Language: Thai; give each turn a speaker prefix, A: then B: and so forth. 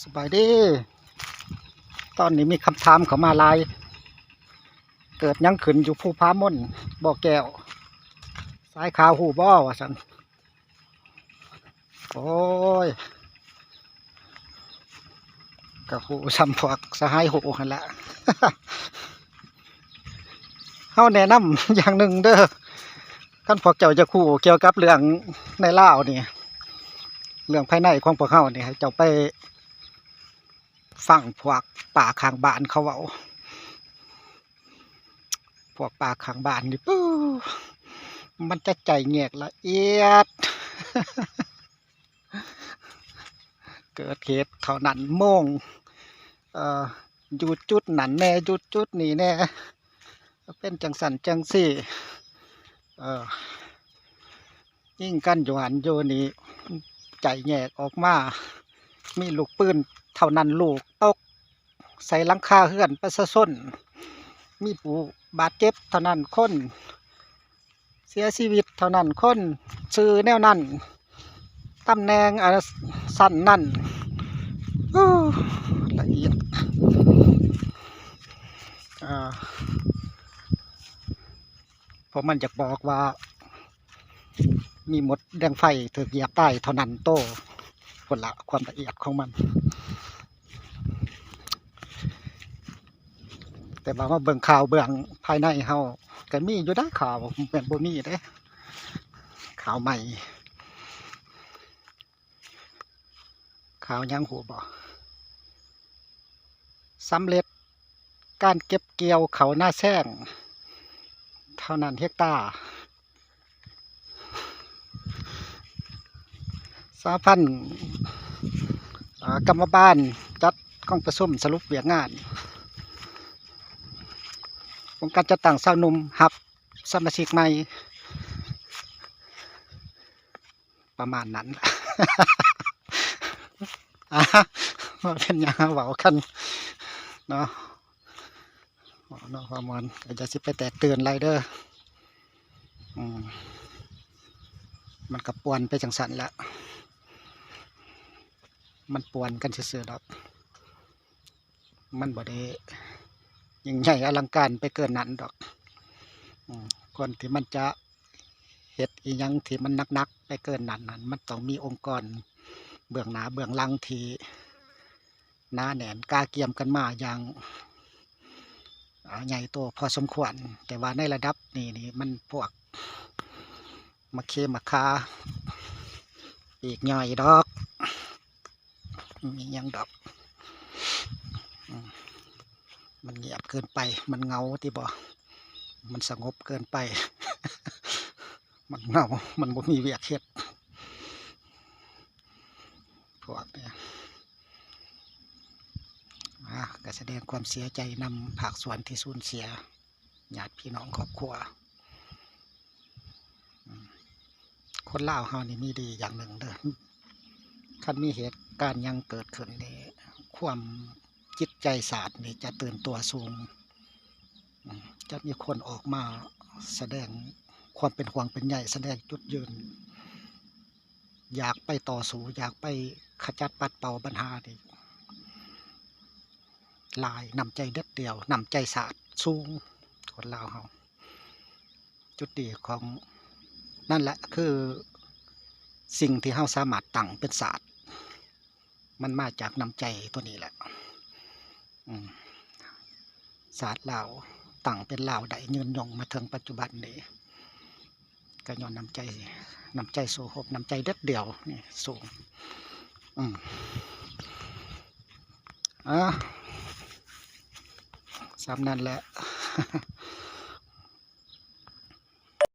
A: สบายดีตอนนี้มีคำถามเข้ามาหลายเกิดยังขึ้นอยู่ภูผาม่อนบ่อแก้วสายขาวหูบ่อว่าสันโอ้ยกับหูซ้ำพวกสหายหูหันละ เฮาแนะนำอย่างหนึ่งเด้อท่านพวกเจ้าจะคู่เกี่ยวกับเรื่องในลาวนี่เรื่องภายในของพวกเฮานี่ให้เจ้าไปฟังพวกป่าข้างบ้านเขาเว้าพวกป่าข้างบ้านนี่ปู้มันจะใจแงกละเอียด เกิดเหตุเท่านั้นโมงอยู่จุดนั้นแน่อยู่จุดนี้แน่เป็นจังสันจังสี่ยิ่งกันอยู่หันโยนี่ใจแงกออกมามีลูกปืนเท่านั้นลูกตกใส่หลังคาเฮือนประชาชนมีผู้บาดเจ็บเท่านั้นคนเสียชีวิตเท่านั้นคนซื้อแนวนั้นตำแหน่งสั้นนั่นละเอียดผมมันจะบอกว่ามีหมดแดงไฟถือเหยียบใต้เท่านั้นโตผลละความละเอียดของมันแต่ว่าเบิ่งข่าวเบื้องภายในเฮาก็มีอยู่ได้ข่าวเป็นบ่มีเด้ข่าวใหม่ข่าวยังหูบ่สำเร็จการเก็บเกี่ยวเขาหน้าแซงเท่านั้นเฮกตาร์สาพันกรรมบาลจัดกองประชุมสรุปเวียกงานองค์การจัดตั้งสาวหนุ่มหับสมาชิกใหม่ประมาณนั้น เป็นยังเบากันเนาะเนาะประมาณก็จะสิไปแตกตื่นไรเด้อมันกับปวนไปจังสันละมันปวนกันเสื่อๆดอกมันบ่ได้ยิ่งใหญ่อลังการไปเกินนั้นดอกก่อนที่มันจะเฮ็ดอีหยังที่มันนักๆไปเกินนั้นมันต้องมีองค์กรเบื้องหน้าเบื้องหลังที่หน้าแหนนกล้าเกี่ยมกันมาอย่างใหญ่โตพอสมควรแต่ว่าในระดับนี่มันพวกมาเคมาคาอีกหน่อยดอกมียังดอกมันเงียบเกินไปมันเงาที่บ่มันสงบเกินไป มันเงามันบ่มีเวียกเฮ็ดพวกเนี่ยก็แสดงความเสียใจนำภาคส่วนที่สูญเสียญาติพี่น้องครอบครัวคนลาวเฮานี่มีดีอย่างหนึ่งเด้อคันมีเหตุการณ์ยังเกิดขึ้นนี่ความจิตใจศาสตร์นี่จะตื่นตัวสูงจะมีคนออกมาแสดงความเป็นห่วงเป็นใยแสดงจุดยืนอยากไปต่อสู้อยากไปขจัดปัดเป่าปัญหานี่ลายนำใจเด็ดเดียวนำใจศาสตร์สูงคนลาวเฮาจุดดีของนั่นแหละคือสิ่งที่เฮาสามารถตั้งเป็นศาสตร์มันมาจากน้ำใจตัวนี้แหละศาสตร์ลาวตั้งเป็นลาวได้ยืนยงมาถึงปัจจุบันนี้ก็ย้อนน้ำใจโสโครกน้ำใจเด็ดเดียวนี่สูงสามนั่นแหละ